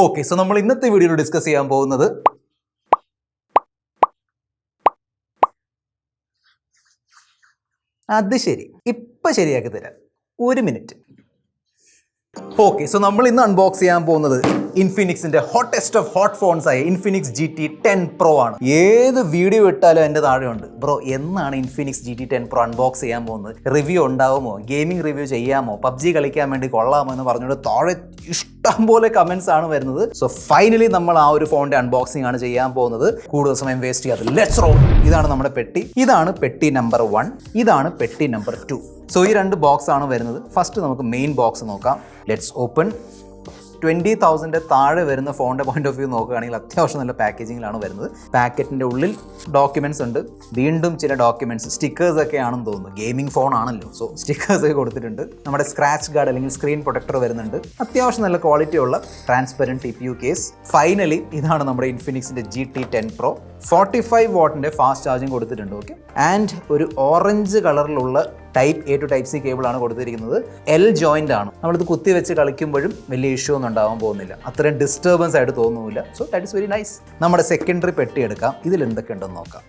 Okay, so നമ്മൾ ഇന്നത്തെ വീഡിയോയിൽ ഡിസ്കസ് ചെയ്യാൻ പോകുന്നത് അത് ശരി ഇപ്പം ശരിയാക്കി തരാം, ഒരു മിനിറ്റ്. ഓക്കെ, സോ നമ്മൾ ഇന്ന് അൺബോക്സ് ചെയ്യാൻ പോകുന്നത് ഇൻഫിനിക്സിന്റെ ഹോട്ടസ്റ്റ് ഓഫ് ഹോട്ട് ഫോൺസ് ആയ ഇൻഫിനിക്സ് GT 10 Pro ആണ്. ഏത് വീഡിയോ ഇട്ടാലും എൻ്റെ താഴെയുണ്ട്, ബ്രോ എന്നാണ് ഇൻഫിനിക്സ് GT 10 Pro അൺബോക്സ് ചെയ്യാൻ പോകുന്നത്, റിവ്യൂ ഉണ്ടാവുമോ, ഗെയിമിംഗ് റിവ്യൂ ചെയ്യാമോ, പബ്ജി കളിക്കാൻ വേണ്ടി കൊള്ളാമോ എന്ന് പറഞ്ഞുകൊണ്ട് താഴെ ഇഷ്ടം പോലെ കമന്റ്സ് ആണ് വരുന്നത്. സോ ഫൈനലി നമ്മൾ ആ ഒരു ഫോണിന്റെ അൺബോക്സിംഗ് ആണ് ചെയ്യാൻ പോകുന്നത്. കൂടുതൽ സമയം വേസ്റ്റ് ചെയ്യാതെ ലെറ്റ്സ് റോൾ. ഇതാണ് നമ്മുടെ പെട്ടി. ഇതാണ് പെട്ടി നമ്പർ 1, ഇതാണ് പെട്ടി നമ്പർ 2. സോ ഈ രണ്ട് ബോക്സ് ആണ് വരുന്നത്. ഫസ്റ്റ് നമുക്ക് മെയിൻ ബോക്സ് നോക്കാം. Let's open. 20,000 താഴെ വരുന്ന ഫോണിൻ്റെ പോയിന്റ് ഓഫ് വ്യൂ നോക്കുകയാണെങ്കിൽ അത്യാവശ്യം നല്ല പാക്കേജിങ്ങിലാണ് വരുന്നത്. പാക്കറ്റിൻ്റെ ഉള്ളിൽ ഡോക്യുമെൻറ്റ്സ് ഉണ്ട്, വീണ്ടും ചില ഡോക്യുമെൻറ്റ്സ്, സ്റ്റിക്കേഴ്സ് ഒക്കെ ആണെന്ന് തോന്നുന്നു. ഗെയിമിംഗ് ഫോൺ ആണല്ലോ, സോ സ്റ്റിക്കേഴ്സ് ഒക്കെ കൊടുത്തിട്ടുണ്ട്. നമ്മുടെ സ്ക്രാച്ച് ഗാർഡ് അല്ലെങ്കിൽ സ്ക്രീൻ പ്രൊട്ടക്ടർ വരുന്നുണ്ട്. അത്യാവശ്യം നല്ല ക്വാളിറ്റി ഉള്ള ട്രാൻസ്പെറൻറ്റ് TPU കേസ്. ഫൈനലി ഇതാണ് നമ്മുടെ ഇൻഫിനിക്സിൻ്റെ GT 10 Pro. 45 വാട്ടിൻ്റെ ഫാസ്റ്റ് ചാർജിങ് കൊടുത്തിട്ടുണ്ട്. ഓക്കെ, ആൻഡ് ഒരു ഓറഞ്ച് കളറിലുള്ള type A to type C കേബിളാണ് കൊടുത്തിരിക്കുന്നത്. L ജോയിൻ്റ് ആണ്. നമ്മളിത് കുത്തി വെച്ച് കളിക്കുമ്പോഴും വലിയ ഇഷ്യൂ ഒന്നും ഉണ്ടാവാൻ പോകുന്നില്ല, അത്രയും ഡിസ്റ്റർബൻസ് ആയിട്ട് തോന്നുന്നില്ല. So that is very nice. നമ്മുടെ സെക്കൻഡറി പെട്ടി എടുക്കാം. ഇതിൽ എന്തൊക്കെ ഉണ്ടെന്ന് നോക്കാം.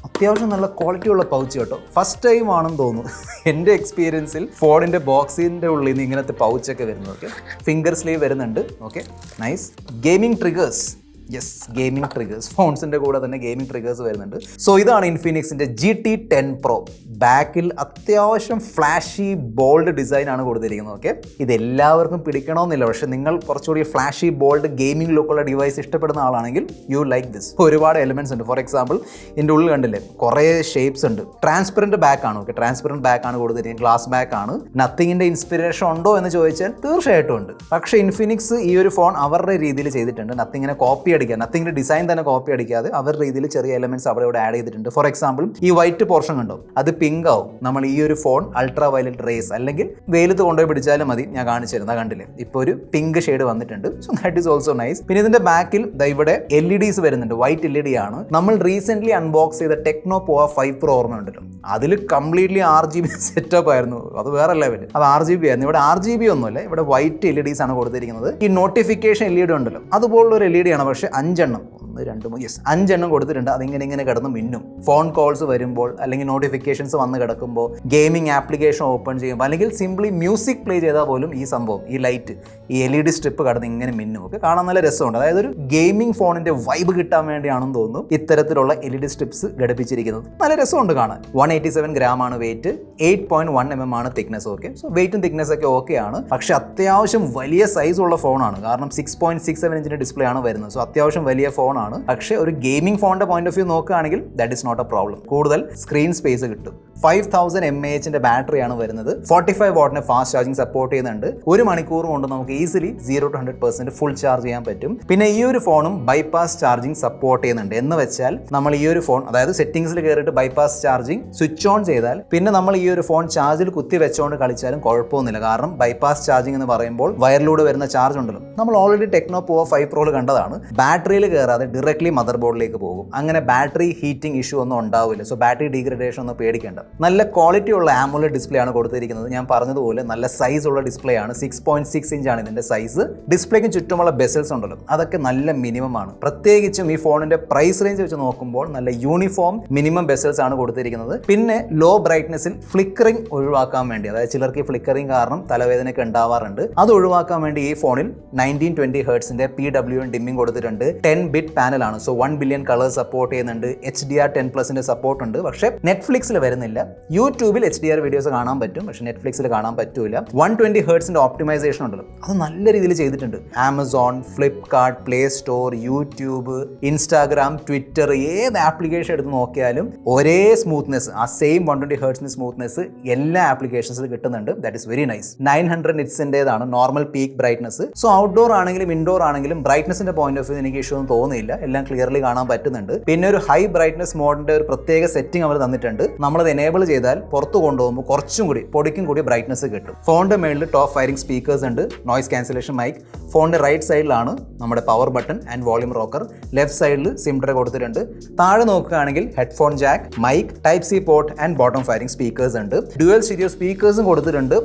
അത്യാവശ്യം നല്ല ക്വാളിറ്റി ഉള്ള പൗച്ച് കേട്ടോ. ഫസ്റ്റ് ടൈം ആണെന്ന് തോന്നുന്നു എൻ്റെ എക്സ്പീരിയൻസിൽ ഫോണിൻ്റെ ബോക്സിൻ്റെ ഉള്ളിൽ നിന്ന് ഇങ്ങനത്തെ പൗച്ചൊക്കെ വരുന്നത്. ഓക്കെ, ഫിംഗർ സ്ലീവ് വരുന്നുണ്ട്. Okay, nice. Gaming triggers, yes, gaming triggers. ഫോൺസിൻ്റെ കൂടെ തന്നെ ഗെയിമിംഗ് ട്രിഗേഴ്സ് വരുന്നുണ്ട്. സോ ഇതാണ് ഇൻഫിനിക്സിൻ്റെ GT 10 Pro. ബാക്കിൽ അത്യാവശ്യം ഫ്ലാഷി ബോൾഡ് ഡിസൈൻ ആണ് കൊടുത്തിരിക്കുന്നത്. ഓക്കെ, ഇത് എല്ലാവർക്കും പിടിക്കണമെന്നില്ല, പക്ഷേ നിങ്ങൾ കുറച്ചുകൂടി ഫ്ലാഷി ബോൾഡ് ഗെയിമിംഗ് ലുക്കുള്ള ഡിവൈസ് ഇഷ്ടപ്പെടുന്ന ആളാണെങ്കിൽ യു ലൈക്ക് ദിസ്. ഒരുപാട് എലിമെൻറ്റ്സ് ഉണ്ട്. ഫോർ എക്സാമ്പിൾ ഇതിൻ്റെ ഉള്ളിൽ കണ്ടില്ലേ കുറേ ഷേപ്സ് ഉണ്ട്. ട്രാൻസ്പെറൻറ്റ് ബാക്ക് ആണ്. ഓക്കെ, ട്രാൻസ്പെറൻറ്റ് ബാക്ക് ആണ് കൊടുത്തിരിക്കുന്നത്, ഗ്ലാസ് ബാക്ക് ആണ്. നത്തിങ്ങിൻ്റെ ഇൻസ്പിറേഷൻ ഉണ്ടോ എന്ന് ചോദിച്ചാൽ തീർച്ചയായിട്ടും ഉണ്ട്. പക്ഷേ ഇൻഫിനിക്സ് ഈ ഒരു ഫോൺ അവരുടെ രീതിയിൽ ചെയ്തിട്ടുണ്ട്. നത്തിങ്ങിനെ കോപ്പി അടിക്കുക, നത്തിങ്ങിന്റെ ഡിസൈൻ തന്നെ കോപ്പി അടിക്കാതെ അവരുടെ രീതിയിൽ ചെറിയ എലമെന്റ്സ് അവിടെ ഇവിടെ ആഡ് ചെയ്തിട്ടുണ്ട്. ഫോർ എക്സാമ്പിൾ ഈ വൈറ്റ് പോർഷൻ കണ്ടോ, അത് പിങ്ക് ആവും നമ്മൾ ഈ ഒരു ഫോൺ അൾട്രാ വയലറ്റ് റേസ് അല്ലെങ്കിൽ വെയിലത്ത് കൊണ്ടുപോയി പിടിച്ചാലും മതി. ഞാൻ കാണിച്ചു തരുന്ന കണ്ടില്ലേ, ഇപ്പോൾ ഒരു പിങ്ക് ഷെയ്ഡ് വന്നിട്ടുണ്ട്. So that is also nice. പിന്നെ ഇതിന്റെ ബാക്കിൽ ഇവിടെ LEDs വരുന്നുണ്ട്. വൈറ്റ് LED ആണ്. നമ്മൾ റീസെന്റ് അൺബോക്സ് ചെയ്ത ടെക്നോ പോവ 5 Pro ഓർമ്മയുണ്ടല്ലോ, അതിൽ കംപ്ലീറ്റ്ലി RGB സെറ്റപ്പ് ആയിരുന്നു. അത് വേറെ ലെവൽ. അത് RGB ആയിരുന്നു. ഇവിടെ RGB ഒന്നുമില്ല, ഇവിടെ വൈറ്റ് LEDs ആണ് കൊടുത്തിരിക്കുന്നത്. ഈ നോട്ടിഫിക്കേഷൻ LED ഉണ്ടല്ലോ, അതുപോലുള്ള ഒരു LED ആണ്. പക്ഷേ 5 എണ്ണം, 1 2 3 യെസ് 5 എണ്ണം കൊടുത്തിട്ടുണ്ട്. അതിങ്ങനെ കിടന്ന് മിന്നും. ഫോൺ കോൾസ് വരുമ്പോൾ അല്ലെങ്കിൽ നോട്ടിഫിക്കേഷൻസ് വന്ന് കിടക്കുമ്പോൾ, ഗെയിമിംഗ് ആപ്ലിക്കേഷൻ ഓപ്പൺ ചെയ്യുമ്പോൾ, അല്ലെങ്കിൽ സിംപ്ലി മ്യൂസിക് പ്ലേ ചെയ്താൽ പോലും ഈ സംഭവം, ഈ ലൈറ്റ്, ഈ LED സ്ട്രിപ്പ് കടന്ന് ഇങ്ങനെ മിന്നും. ഒക്കെ കാണാൻ നല്ല രസമുണ്ട്. അതായത് ഒരു ഗെയിമിംഗ് ഫോണിന്റെ വൈബ് കിട്ടാൻ വേണ്ടിയാണെന്ന് തോന്നുന്നു ഇത്തരത്തിലുള്ള LED സ്ട്രിപ്സ് ഘടിപ്പിച്ചിരിക്കുന്നത്. നല്ല രസമുണ്ട് കാണാൻ. 187 gram ആണ് വെയിറ്റ്, 8.1 mm ആണ് തിക്നെസ്. ഓക്കെ, സോ വെയിറ്റും തിക്നെസ് ഒക്കെ ഓക്കെ ആണ്. പക്ഷെ അത്യാവശ്യം വലിയ സൈസ് ഉള്ള ഫോണാണ്. കാരണം 6.67 ഇഞ്ചിന്റെ ഡിസ്പ്ലേ ആണ് വരുന്നത്. സോ അത്യാവശ്യം വലിയ ഫോണാണ്. പക്ഷേ ഒരു ഗെയിമിംഗ് ഫോണിന്റെ പോയിന്റ് ഓഫ് വ്യൂ നോക്കുകയാണെങ്കിൽ that is not a problem. കൂടുതൽ സ്ക്രീൻ സ്പേസ് കിട്ടും. 5000 mAh ബാറ്ററിയാണ് വരുന്നത്. 45 വാട്ടിന് ഫാസ്റ്റ് ചാർജിങ് സപ്പോർട്ട് ചെയ്യുന്നുണ്ട്. 1 മണിക്കൂർ കൊണ്ട് നമുക്ക് ഈസിലി 0 to 100% ഫുൾ ചാർജ് ചെയ്യാൻ പറ്റും. പിന്നെ ഈ ഒരു ഫോണും ബൈപാസ് ചാർജിങ് സപ്പോർട്ട് ചെയ്യുന്നുണ്ട്. എന്ന് വെച്ചാൽ നമ്മൾ ഈ ഒരു ഫോൺ, അതായത് സെറ്റിംഗ്സിൽ കയറിയിട്ട് ബൈപാസ് ചാർജിങ് സ്വിച്ച് ഓൺ ചെയ്താൽ പിന്നെ നമ്മൾ ഈ ഒരു ഫോൺ ചാർജിൽ കുത്തി വെച്ചുകൊണ്ട് കളിച്ചാലും കുഴപ്പമൊന്നുമില്ല. കാരണം ബൈപാസ് ചാർജിങ് എന്ന് പറയുമ്പോൾ വയറിലൂടെ വരുന്ന ചാർജ് ഉണ്ടല്ലോ, നമ്മൾ ഓൾറെഡി ടെക്നോ പോവ 5 Pro കണ്ടതാണ്. ബാറ്ററിയിൽ കയറാതെ ഡയറക്ട്ലി മദർ ബോർഡിലേക്ക് പോകും. അങ്ങനെ ബാറ്ററി ഹീറ്റിംഗ് ഇഷ്യൂ ഒന്നും ഉണ്ടാവില്ല. സോ ബാറ്ററി ഡീഗ്രഡേഷൻ ഒന്നും പേടിക്കേണ്ട. നല്ല ക്വാളിറ്റി ഉള്ള AMOLED ഡിസ്പ്ലേ ആണ് കൊടുത്തിരിക്കുന്നത്. ഞാൻ പറഞ്ഞതുപോലെ നല്ല സൈസ് ഉള്ള ഡിസ്പ്ലേ ആണ്. 6.6 ഇഞ്ച് ആണ് ഇതിന്റെ സൈസ്. ഡിസ്പ്ലേക്ക് ചുറ്റുമുള്ള ബെസൽസ് ഉണ്ടല്ലോ, അതൊക്കെ നല്ല മിനിമം ആണ്. പ്രത്യേകിച്ചും ഈ ഫോണിന്റെ പ്രൈസ് റേഞ്ച് വെച്ച് നോക്കുമ്പോൾ നല്ല യൂണിഫോം മിനിമം ബെസൽസ് ആണ് കൊടുത്തിരിക്കുന്നത്. പിന്നെ ലോ ബ്രൈറ്റ്നസിൽ ഫ്ലിക്കറിംഗ് ഒഴിവാക്കാൻ വേണ്ടി, അതായത് ചിലർക്ക് ഈ ഫ്ലിക്കറിംഗ് കാരണം തലവേദനയൊക്കെ ഉണ്ടാവാറുണ്ട്, അത് ഒഴിവാക്കാൻ വേണ്ടി ഈ ഫോണിൽ 1920 ഹെർട്സിന്റെ PWM ഡിമ്മിംഗ് കൊടുത്തിട്ടുണ്ട്. 10-bit പാനലാണ്. സോ 1 ബില്യൺ കളേഴ്സ് സപ്പോർട്ട് ചെയ്യുന്നുണ്ട്. HDR10+ന്റെ സപ്പോർട്ട് ഉണ്ട്. പക്ഷേ നെറ്റ്ഫ്ലിക്സിൽ വരുന്നില്ല. യൂട്യൂബിൽ HDR വീഡിയോസ് കാണാൻ പറ്റും, പക്ഷേ നെറ്റ്ഫ്ലിക്സിൽ കാണാൻ പറ്റൂല. 120 ഹെർട്സിന്റെ ഓപ്റ്റിമൈസേഷൻ ഉണ്ടല്ലോ, അത് നല്ല രീതിയിൽ ചെയ്തിട്ടുണ്ട്. Amazon, Flipkart, play store, YouTube, Instagram, Twitter, ഏത് ആപ്ലിക്കേഷൻ എടുത്ത് നോക്കിയാലും ഒരേ സ്മൂത്ത്നെസ്, ആ സെയിം 120 ഹെർട്സിന്റെ സ്മൂത്ത്നെസ് എല്ലാ ആപ്ലിക്കേഷൻസിലും കിട്ടുന്നുണ്ട്. That is very nice. 900 നിറ്റ്സിൻ്റെതാണ് normal peak brightness. So outdoor ആണെങ്കിലും ഇൻഡോർ ആണെങ്കിലും ബ്രൈറ്റ്നസിന്റെ പോയിന്റ് ഓഫ് വ്യൂ എനിക്ക് ഇഷ്യൂ ഒന്നും തോന്നിയില്ല. എല്ലാം ക്ലിയർലി കാണാൻ പറ്റുന്നുണ്ട്. പിന്നെ ഒരു ഹൈ ബ്രൈറ്റ്നസ് മോഡിന്റെ ഒരു പ്രത്യേക സെറ്റിംഗ് അവർ തന്നിട്ടുണ്ട്. നമ്മളത് എനേബിൾ ചെയ്താൽ പുറത്ത് കൊണ്ടുപോകുമ്പോൾ കുറച്ചും കൂടി പൊടിക്കും കൂടി ബ്രൈറ്റ്നസ് കിട്ടും. ഫോണിന്റെ മേളിൽ ടോപ്പ് ഫയറിംഗ് സ്പീക്കേഴ്സ് ഉണ്ട്, നോയ്സ് ക്യാൻസലേഷൻ മൈക്ക്. ഫോണിന്റെ റൈറ്റ് സൈഡിലാണ് നമ്മുടെ power button and volume rocker. Left സൈഡിൽ സിം ട്രേ കൊടുത്തിട്ടുണ്ട്. താഴെ നോക്കുകയാണെങ്കിൽ headphone jack, mic, type C port and bottom firing speakers ഉണ്ട്. ഡ്യുവൽ സ്റ്റീരിയോ സ്പീക്കേഴ്സും കൊടുത്തിട്ടുണ്ട്.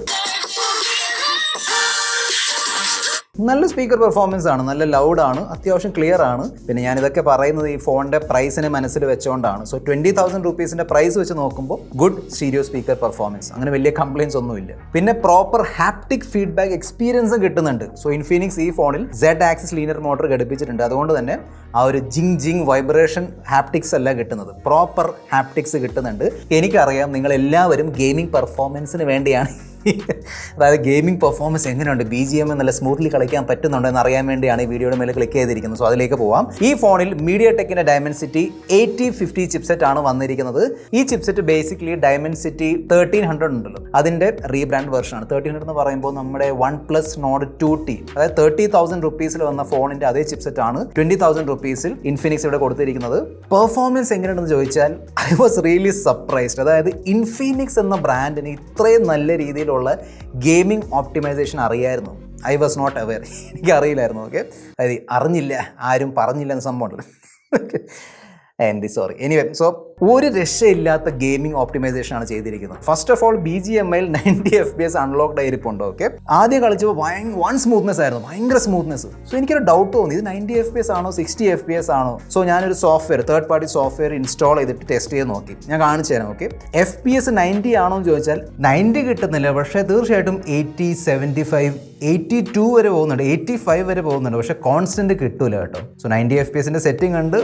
നല്ല സ്പീക്കർ പെർഫോമൻസ് ആണ്, നല്ല ലൗഡ് ആണ്, അത്യാവശ്യം ക്ലിയർ ആണ്. പിന്നെ ഞാനിതൊക്കെ പറയുന്നത് ഈ ഫോണിൻ്റെ പ്രൈസിനെ മനസ്സിൽ വെച്ചുകൊണ്ടാണ്. സോ 20,000 റുപ്പീസിൻ്റെ പ്രൈസ് വെച്ച് നോക്കുമ്പോൾ ഗുഡ് സ്റ്റീരിയോ സ്പീക്കർ പെർഫോമൻസ്, അങ്ങനെ വലിയ കംപ്ലയിൻസ് ഒന്നുമില്ല. പിന്നെ പ്രോപ്പർ ഹാപ്റ്റിക് ഫീഡ്ബാക്ക് എക്സ്പീരിയൻസും കിട്ടുന്നുണ്ട്. സോ ഇൻഫിനിക്സ് ഈ ഫോണിൽ Z ആക്സിസ് ലീനിയർ മോട്ടർ ഘടിപ്പിച്ചിട്ടുണ്ട്. അതുകൊണ്ട് തന്നെ ആ ഒരു ജിങ് വൈബ്രേഷൻ ഹാപ്റ്റിക്സ് അല്ല കിട്ടുന്നത്, പ്രോപ്പർ ഹാപ്റ്റിക്സ് കിട്ടുന്നുണ്ട്. എനിക്കറിയാം നിങ്ങൾ എല്ലാവരും ഗെയിമിംഗ് പെർഫോമൻസിന് വേണ്ടിയാണ്, അതായത് ഗെയിമിംഗ് പെർഫോമൻസ് എങ്ങനെയുണ്ട്, BGM നല്ല സ്മൂത്ത്ലി കളിക്കാൻ പറ്റുന്നുണ്ടോ എന്ന് അറിയാൻ വേണ്ടിയാണ് ഈ വീഡിയോയുടെ മേലെ ക്ലിക്ക് ചെയ്തിരിക്കുന്നത്. സോ അതിലേക്ക് പോവാം. ഈ ഫോണിൽ MediaTekന്റെ Dimensity 8050 ചിപ്സെറ്റ് ആണ് വന്നിരിക്കുന്നത്. ഈ ചിപ്സെറ്റ് ബേസിക്കലി Dimensity 1300 ഉണ്ടല്ലോ, അതിന്റെ റീബ്രാൻഡ് വെർഷൻ ആണ്. 1300 എന്ന് പറയുമ്പോൾ നമ്മുടെ OnePlus Nord 2T, അതായത് 30,000 റുപ്പീസിൽ വന്ന ഫോണിന്റെ അതേ ചിപ്സെറ്റ് ആണ് 20,000 റുപ്പീസിൽ ഇൻഫിനിക്സ് ഇവിടെ കൊടുത്തിരിക്കുന്നത്. പെർഫോമൻസ് എങ്ങനെയുണ്ടെന്ന് ചോദിച്ചാൽ ഐ വാസ് റിയലി സർപ്രൈസ്ഡ്. അതായത് ഇൻഫിനിക്സ് എന്ന ബ്രാൻഡിന് ഇത്രയും നല്ല രീതിയിൽ ഗെയിമിംഗ് ഓപ്റ്റിമൈസേഷൻ അറിയായിരുന്നു. ഐ വാസ് നോട്ട് അവെയർ, എനിക്ക് അറിയില്ലായിരുന്നു. ഓക്കെ, അതായത് അറിഞ്ഞില്ല, ആരും പറഞ്ഞില്ല എന്ന സംഭവം ഉണ്ടല്ലോ. സോറി. എനിവേ, സോ ഒരു രക്ഷയില്ലാത്ത ഗെയിമിംഗ് ഓപ്റ്റിമൈസേഷൻ ആണ് ചെയ്തിരിക്കുന്നത്. First of all BGMI 90 FPS unlocked ആയിരിപ്പുണ്ട്. ഓക്കെ, ആദ്യം കളിച്ചപ്പോൾ വൺ സ്മൂത്ത്നെസ് ആയിരുന്നു, ഭയങ്കര സ്മൂത്ത്നെസ്. സോ എനിക്കൊരു ഡൗട്ട് തോന്നി, ഇത് 90 FPS ആണോ 60 FPS ആണോ? സോ ഞാനൊരു software, third party software install ചെയ്തിട്ട് ടെസ്റ്റ് ചെയ്ത് നോക്കി. ഞാൻ കാണിച്ചു തരാം. ഓക്കെ, FPS 90 ആണോ എന്ന് ചോദിച്ചാൽ 90 കിട്ടുന്നില്ല, പക്ഷേ തീർച്ചയായിട്ടും 80, 75, 82 വരെ പോകുന്നുണ്ട്, 85 വരെ പോകുന്നുണ്ട്. പക്ഷേ കോൺസ്റ്റന്റ് കിട്ടൂല കേട്ടോ. സോ 90 FPS സെറ്റിംഗ് ഉണ്ട്,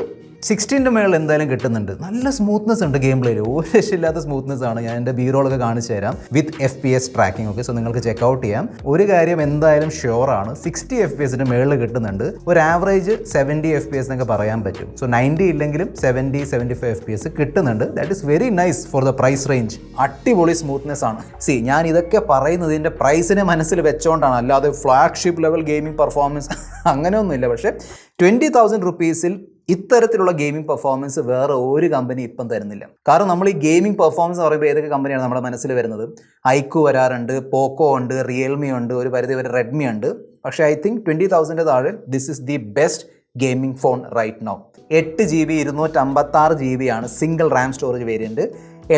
16ന്റെ മേളിൽ എന്തായാലും കിട്ടുന്നുണ്ട്. നല്ല സ്മൂത്ത്നെസ് ഉണ്ട് ഗെയിം പ്ലേയിൽ, ഒരു രക്ഷയില്ലാത്ത സ്മൂത്ത്നെസ് ആണ്. ഞാൻ എൻ്റെ ബീറോളൊക്കെ കാണിച്ചു തരാം വിത്ത് FPS ട്രാക്കിംഗ്. ഓക്കെ, സോ നിങ്ങൾക്ക് ചെക്കൗട്ട് ചെയ്യാം. ഒരു കാര്യം എന്തായാലും ഷുവർ ആണ്, 60 FPSന്റെ മേളിൽ കിട്ടുന്നുണ്ട്. ഒരു ആവറേജ് 70 FPS എന്നൊക്കെ പറയാൻ പറ്റും. സോ 90 ഇല്ലെങ്കിലും 70, 75 FPS കിട്ടുന്നുണ്ട്. That is very nice for the price range. അടിപൊളി സ്മൂത്ത്നെസ് ആണ്. ഞാൻ ഇതൊക്കെ പറയുന്നത് ഇതിൻ്റെ പ്രൈസിനെ മനസ്സിൽ വെച്ചുകൊണ്ടാണ്, അല്ലാതെ ഫ്ലാഗ്ഷിപ്പ് ലെവൽ ഗെയിമിംഗ് പെർഫോമൻസ് അങ്ങനെയൊന്നുമില്ല. പക്ഷേ 20,000 റുപ്പീസിൽ ഇത്തരത്തിലുള്ള ഗെയിമിംഗ് പെർഫോമൻസ് വേറെ ഒരു കമ്പനി ഇപ്പം തരുന്നില്ല. കാരണം നമ്മൾ ഈ ഗെയിമിംഗ് പെർഫോമൻസ് പറയുമ്പോൾ ഏതൊക്കെ കമ്പനിയാണ് നമ്മുടെ മനസ്സിൽ വരുന്നത്? ഐക്യു വരാറുണ്ട്, പോക്കോ ഉണ്ട്, റിയൽമി ഉണ്ട്, ഒരു പരിധി വരെ റെഡ്മി ഉണ്ട്. പക്ഷേ ഐ തിങ്ക് 20,000 താഴെ this is the best gaming phone right now. 8GB 256GB ആണ് single RAM storage variant.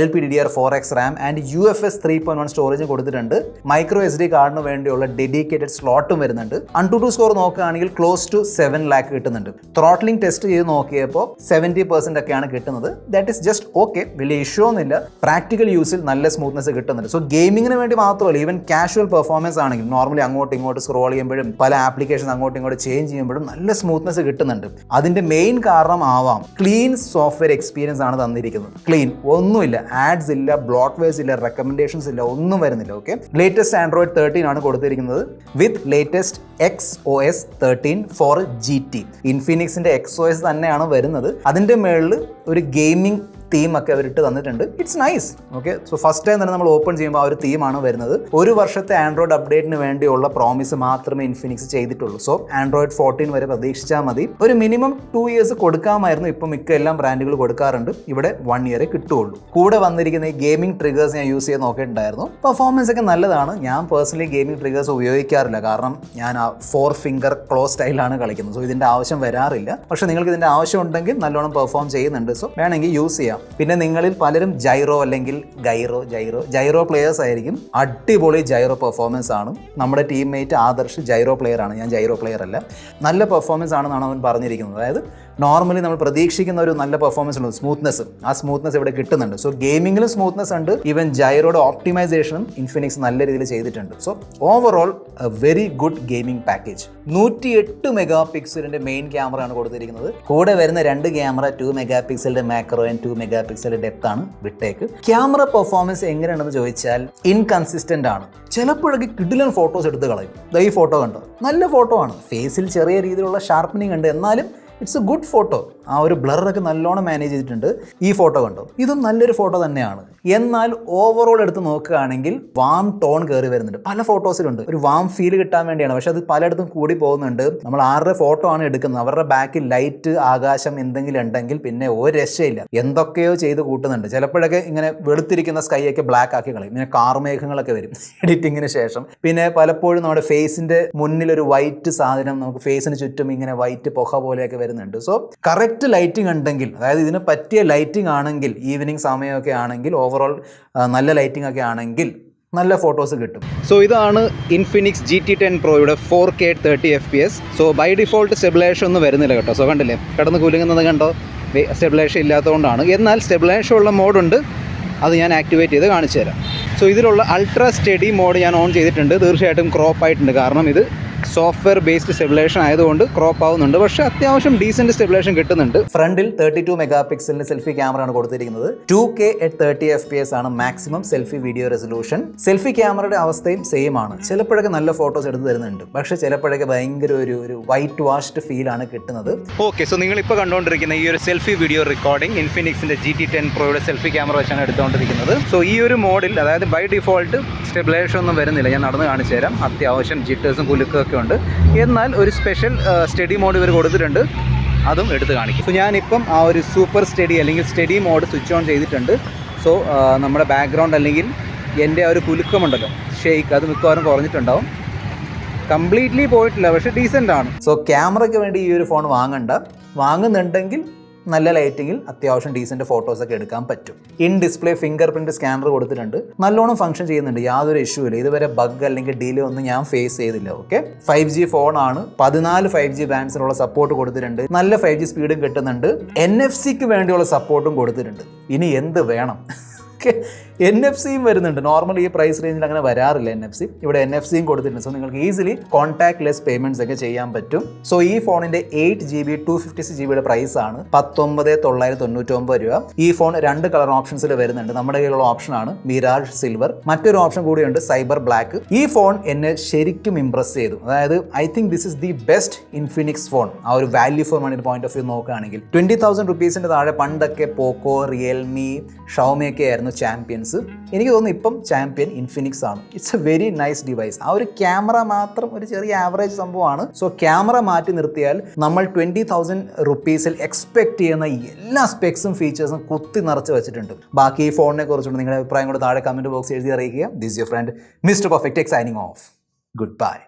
LPDDR4X RAM and UFS 3.1 storage കൊടുത്തിട്ടുണ്ട്. മൈക്രോ SD കാർഡിന് വേണ്ടിയുള്ള ഡെഡിക്കേറ്റഡ് സ്ലോട്ടും വരുന്നുണ്ട്. AnTuTu സ്കോർ നോക്കുകയാണെങ്കിൽ ക്ലോസ് ടു 7 lakh കിട്ടുന്നുണ്ട്. ത്രോട്ട്ലിംഗ് ടെസ്റ്റ് ചെയ്ത് നോക്കിയപ്പോൾ 70% ഒക്കെയാണ് കിട്ടുന്നത്. ദാറ്റ് ഈസ് ജസ്റ്റ് ഓക്കെ, വലിയ ഇഷ്യൂ ഒന്നുമില്ല. പ്രാക്ടിക്കൽ യൂസിൽ നല്ല സ്മൂത്ത്നെസ് കിട്ടുന്നുണ്ട്. സോ ഗെയിമിങ്ങിന് വേണ്ടി മാത്രമല്ല, ഈവൻ കാഷ്വൽ പെർഫോമൻസ് ആണെങ്കിൽ നോർമലി അങ്ങോട്ടും ഇങ്ങോട്ട് സ്ക്രോൾ ചെയ്യുമ്പോഴും പല ആപ്ലിക്കേഷൻ അങ്ങോട്ടും ഇങ്ങോട്ട് ചേഞ്ച് ചെയ്യുമ്പോഴും നല്ല സ്മൂത്ത്നെസ് കിട്ടുന്നുണ്ട്. അതിന്റെ മെയിൻ കാരണം ആവാം ക്ലീൻ സോഫ്റ്റ്വെയർ എക്സ്പീരിയൻസ് ആണ് തന്നിരിക്കുന്നത്. ക്ലീൻ, ഒന്നുമില്ല, ആഡ്സ് ഇല്ല, ബ്ലോട്ട്വെയർസ് ഇല്ല, റെക്കമെൻഡേഷൻസ് ഇല്ല, ഒന്നും വരുന്നില്ല. ഓക്കെ, ലേറ്റസ്റ്റ് Android 13 ആണ് കൊടുത്തിരിക്കുന്നത് with latest XOS 13 for GT. ഇൻഫിനിക്സിന്റെ XOS തന്നെയാണ് വരുന്നത്. അതിന്റെ മേളിൽ ഒരു ഗെയിമിംഗ് തീമൊക്കെ അവരിട്ട് തന്നിട്ടുണ്ട്. It's nice. Okay, so first time തന്നെ നമ്മൾ ഓപ്പൺ ചെയ്യുമ്പോൾ ആ ഒരു തീമാണ് വരുന്നത്. ഒരു വർഷത്തെ ആൻഡ്രോയിഡ് അപ്ഡേറ്റിന് വേണ്ടിയുള്ള പ്രോമിസ് മാത്രമേ ഇൻഫിനിക്സ് ചെയ്തിട്ടുള്ളൂ. സോ Android 14 വരെ പ്രതീക്ഷിച്ചാൽ മതി. ഒരു മിനിമം 2 years കൊടുക്കാമായിരുന്നു. ഇപ്പം മിക്ക എല്ലാം ബ്രാൻഡുകൾ കൊടുക്കാറുണ്ട്. ഇവിടെ 1 year കിട്ടുള്ളൂ. കൂടെ വന്നിരിക്കുന്ന ഈ ഗെയിമിംഗ് ട്രിഗേഴ്സ് ഞാൻ യൂസ് ചെയ്ത് നോക്കിയിട്ടുണ്ടായിരുന്നു. പെർഫോമൻസ് ഒക്കെ നല്ലതാണ്. ഞാൻ പേഴ്സണലി ഗെയിമിംഗ് ട്രിഗേഴ്സ് ഉപയോഗിക്കാറില്ല, കാരണം ഞാൻ ആ 4 finger ക്ലോസ് സ്റ്റൈലാണ് കളിക്കുന്നത്. സോ ഇതിൻ്റെ ആവശ്യം വരാറില്ല. പക്ഷേ നിങ്ങൾക്ക് ഇതിൻ്റെ ആവശ്യം ഉണ്ടെങ്കിൽ നല്ലോണം പെർഫോം ചെയ്യുന്നുണ്ട്. സോ വേണമെങ്കിൽ യൂസ് ചെയ്യാം. പിന്നെ നിങ്ങളിൽ പലരും ജൈറോ അല്ലെങ്കിൽ ജൈറോ പ്ലെയേഴ്സ് ആയിരിക്കും. അടിപൊളി ജൈറോ പെർഫോമൻസ് ആണ്. നമ്മുടെ ടീംമേറ്റ് ആദർശ് ജൈറോ പ്ലെയർ ആണ്, ഞാൻ ജൈറോ പ്ലെയർ അല്ല. നല്ല പെർഫോമൻസ് ആണെന്നാണ് അവൻ പറഞ്ഞിരിക്കുന്നത്. അതായത് നോർമലി നമ്മൾ പ്രതീക്ഷിക്കുന്ന ഒരു നല്ല പെർഫോമൻസ് ഉണ്ട്, സ്മൂത്ത്നെസ്. ആ സ്മൂത്ത്നെസ് ഇവിടെ കിട്ടുന്നുണ്ട്. സോ ഗെയിമിങ്ങിലും സ്മൂത്ത്നെസ് ഉണ്ട്. ഈവൻ ജൈറോയുടെ ഓപ്റ്റിമൈസേഷനും ഇൻഫിനിക്സ് നല്ല രീതിയിൽ ചെയ്തിട്ടുണ്ട്. So overall a very good gaming package. 108 മെഗാപിക്സലിന്റെ മെയിൻ ക്യാമറ ആണ് കൊടുത്തിരിക്കുന്നത്. കൂടെ വരുന്ന 2 ക്യാമറ 2 മെഗാപിക്സലിന്റെ മാക്രോ ആൻഡ് 2 മെഗാപിക്സലിന്റെ ഡെപ്ത് ആണ് വിട്ടേക്ക്. ക്യാമറ പെർഫോമൻസ് എങ്ങനെയാണെന്ന് ചോദിച്ചാൽ ഇൻകൺസിസ്റ്റന്റ് ആണ്. ചിലപ്പോഴൊക്കെ കിടിലൻ ഫോട്ടോസ് എടുത്ത് കളയും. ഈ ഫോട്ടോ കണ്ടോ, നല്ല ഫോട്ടോ ആണ്. ഫേസിൽ ചെറിയ രീതിയിലുള്ള ഷാർപ്പനിങ് ഉണ്ട്, എന്നാലും ഇറ്റ്സ് എ ഗുഡ് ഫോട്ടോ. ആ ഒരു ബ്ലറൊക്കെ നല്ലോണം മാനേജ് ചെയ്തിട്ടുണ്ട്. ഈ ഫോട്ടോ കണ്ടോ, ഇതും നല്ലൊരു ഫോട്ടോ തന്നെയാണ്. എന്നാൽ ഓവറോൾ എടുത്ത് നോക്കുകയാണെങ്കിൽ വാം ടോൺ കയറി വരുന്നുണ്ട്. പല ഫോട്ടോസിലുണ്ട്, ഒരു വാം ഫീൽ കിട്ടാൻ വേണ്ടിയാണ്. പക്ഷെ അത് പലയിടത്തും കൂടി പോകുന്നുണ്ട്. നമ്മൾ ആരുടെ ഫോട്ടോ ആണ് എടുക്കുന്നത്, അവരുടെ ബാക്കിൽ ലൈറ്റ്, ആകാശം എന്തെങ്കിലും ഉണ്ടെങ്കിൽ പിന്നെ ഒരു രക്ഷയില്ല. എന്തൊക്കെയോ ചെയ്ത് കൂട്ടുന്നുണ്ട്. ചിലപ്പോഴൊക്കെ ഇങ്ങനെ വെളുത്തിരിക്കുന്ന സ്കൈ ഒക്കെ ബ്ലാക്ക് ആക്കി കളയും. ഇങ്ങനെ കാർമേഘങ്ങളൊക്കെ വരും എഡിറ്റിങ്ങിന് ശേഷം. പിന്നെ പലപ്പോഴും നമ്മുടെ ഫേസിന്റെ മുന്നിൽ ഒരു വൈറ്റ് സാധനം, നമുക്ക് ഫേസിന് ചുറ്റും ഇങ്ങനെ വൈറ്റ് പുക പോലെയൊക്കെ വരുന്നുണ്ട്. സോ കറക്റ്റ് ലൈറ്റിംഗ് ഉണ്ടെങ്കിൽ, അതായത് ഇതിന് പറ്റിയ ലൈറ്റിംഗ് ആണെങ്കിൽ, ഈവനിങ് സമയമൊക്കെ ആണെങ്കിൽ, ഓവറോൾ നല്ല ലൈറ്റിംഗ് ഒക്കെ ആണെങ്കിൽ നല്ല ഫോട്ടോസ് കിട്ടും. സോ ഇതാണ് ഇൻഫിനിക്സ് GT10 പ്രോയുടെ 4K 30 FPS. So by default stabilization ഒന്നും വരുന്നില്ല കേട്ടോ. സോ കണ്ടില്ലേ, കിടന്ന് കുലുങ്ങുന്നത് കണ്ടോ, സ്റ്റെബിലൈസേഷൻ ഇല്ലാത്തതുകൊണ്ടാണ്. എന്നാൽ സ്റ്റെബിലൈസേഷൻ ഉള്ള മോഡുണ്ട്, അത് ഞാൻ ആക്ടിവേറ്റ് ചെയ്ത് കാണിച്ചു തരാം. സോ ഇതിലുള്ള അൾട്രാ സ്റ്റഡി മോഡ് ഞാൻ ഓൺ ചെയ്തിട്ടുണ്ട്. തീർച്ചയായിട്ടും ക്രോപ്പ് ആയിട്ടുണ്ട്, കാരണം ഇത് സോഫ്റ്റ്വെയർ ബേസ്ഡ് സ്റ്റെബിലൈസേഷൻ ആയതുകൊണ്ട് ക്രോപ്പ് ആവുന്നുണ്ട്. പക്ഷേ അത്യാവശ്യം ഡീസൻറ്റ് സ്റ്റെബിലൈസേഷൻ കിട്ടുന്നുണ്ട്. ഫ്രണ്ടിൽ 32 മെഗാ പിക്സലിൻ്റെ സെൽഫി ക്യാമറ ആണ് കൊടുത്തിരിക്കുന്നത്. 2K at 30 FPS ആണ് maximum selfie video resolution. Selfie ക്യാമറയുടെ അവസ്ഥയും സെയിം ആണ്. ചിലപ്പോഴൊക്കെ നല്ല ഫോട്ടോസ് എടുത്ത് തരുന്നുണ്ട്, പക്ഷേ ചിലപ്പോഴൊക്കെ ഭയങ്കര ഒരു വൈറ്റ് വാഷ്ഡ് ഫീലാണ് കിട്ടുന്നത്. ഓക്കെ, സോ നിങ്ങളിപ്പോൾ കണ്ടുകൊണ്ടിരിക്കുന്ന ഈ ഒരു സെൽഫി വീഡിയോ റെക്കോർഡിംഗ് ഇൻഫിനിക്സിൻ്റെ GT10 പ്രോയുടെ സെൽഫി ക്യാമറ വെച്ചാണ് എടുത്തുകൊണ്ടിരിക്കുന്നത്. സോ ഈ ഒരു മോഡിൽ, അതായത് ബൈ ഡിഫോൾട്ട് സ്റ്റെബിലൈസേഷൻ ഒന്നും വരുന്നില്ല. ഞാൻ നടന്ന് കാണിച്ചു തരാം. അത്യാവശ്യം ജിറ്റേഴ്സും കുലുക്കൊക്കെ ഉണ്ട്. എന്നാൽ ഒരു സ്പെഷ്യൽ സ്റ്റഡി മോഡ് ഇവർ കൊടുത്തിട്ടുണ്ട്, അതും എടുത്ത് കാണിക്കും. സോ ഞാനിപ്പം ആ ഒരു സൂപ്പർ സ്റ്റഡി അല്ലെങ്കിൽ സ്റ്റഡി മോഡ് സ്വിച്ച് ഓൺ ചെയ്തിട്ടുണ്ട്. സോ നമ്മുടെ ബാക്ക്ഗ്രൗണ്ട് അല്ലെങ്കിൽ എൻ്റെ ആ ഒരു കുലുക്കമുണ്ടല്ലോ, ഷെയ്ക്ക്, അത് മിക്കവാറും കുറഞ്ഞിട്ടുണ്ടാവും. കംപ്ലീറ്റ്ലി പോയിട്ടില്ല, പക്ഷേ ഡീസൻ്റ് ആണ്. സോ ക്യാമറയ്ക്ക് വേണ്ടി ഈ ഒരു ഫോൺ വാങ്ങുന്നുണ്ടെങ്കിൽ നല്ല ലൈറ്റിങ്ങിൽ അത്യാവശ്യം ഡീസൻറ്റ് ഫോട്ടോസൊക്കെ എടുക്കാൻ പറ്റും. In display finger print scanner കൊടുത്തിട്ടുണ്ട്. നല്ലോണം ഫംഗ്ഷൻ ചെയ്യുന്നുണ്ട്, യാതൊരു ഇഷ്യൂ ഇല്ല. ഇതുവരെ ബഗ് അല്ലെങ്കിൽ ഡിലേ ഒന്നും ഞാൻ ഫേസ് ചെയ്തില്ല. ഓക്കെ, 5G ഫോണാണ്. 14 5G ബാൻഡ്സിനുള്ള സപ്പോർട്ട് കൊടുത്തിട്ടുണ്ട്. നല്ല 5G സ്പീഡും കിട്ടുന്നുണ്ട്. NFC-ക്ക് വേണ്ടിയുള്ള സപ്പോർട്ടും കൊടുത്തിട്ടുണ്ട്. ഇനി എന്ത് വേണം? NFC-യും വരുന്നുണ്ട്. നോർമലി ഈ പ്രൈസ് റേഞ്ചിൽ അങ്ങനെ വരാറില്ല NFC. ഇവിടെ NFC-യും കൊടുത്തിട്ടുണ്ട്. സോ നിങ്ങൾക്ക് ഈസിലി കോൺടാക്ട് ലെസ് പേയ്മെൻറ്റ്സ് ഒക്കെ ചെയ്യാൻ പറ്റും. സോ ഈ ഫോണിൻ്റെ 8GB 256GB പ്രൈസാണ് 19,999 രൂപ. ഈ ഫോൺ 2 കളർ ഓപ്ഷൻസിൽ വരുന്നുണ്ട്. നമ്മുടെ കയ്യിലുള്ള ഓപ്ഷനാണ് മിറാജ് സിൽവർ. മറ്റൊരു ഓപ്ഷൻ കൂടിയുണ്ട്, സൈബർ ബ്ലാക്ക്. ഈ ഫോൺ എന്നെ ശരിക്കും ഇംപ്രസ് ചെയ്തു. അതായത് I think this is the best Infinix phone. ആ ഒരു value for money point of view നോക്കുകയാണെങ്കിൽ 20,000 റുപ്പീസിൻ്റെ താഴെ പണ്ടൊക്കെ പോക്കോ, റിയൽമി, ഷവോമി ഒക്കെ ആയിരുന്നു ചാമ്പ്യൻസ്. എനിക്ക് തോന്നുന്നു ഇപ്പം ചാമ്പ്യൻ ഇൻഫിനിക്സ് ആണ്. It's A very nice device. ആ ഒരു ക്യാമറ മാത്രം ഒരു ചെറിയ ആവറേജ് സംഭവമാണ്. സോ ക്യാമറ മാറ്റി നിർത്തിയാൽ നമ്മൾ 20,000 റുപ്പീസിൽ എക്സ്പെക്ട് ചെയ്യുന്ന എല്ലാ സ്പെക്സും ഫീച്ചേഴ്സും കുത്തി നിറച്ച് വെച്ചിട്ടുണ്ട്. ബാക്കി ഈ ഫോണിനെ കുറിച്ചുകൊണ്ട് നിങ്ങളുടെ അഭിപ്രായം കൂടെ താഴെ കമൻറ്റ് ബോക്സ് എഴുതി അറിയിക്കുക. This your friend mister perfect signing off. Good bye.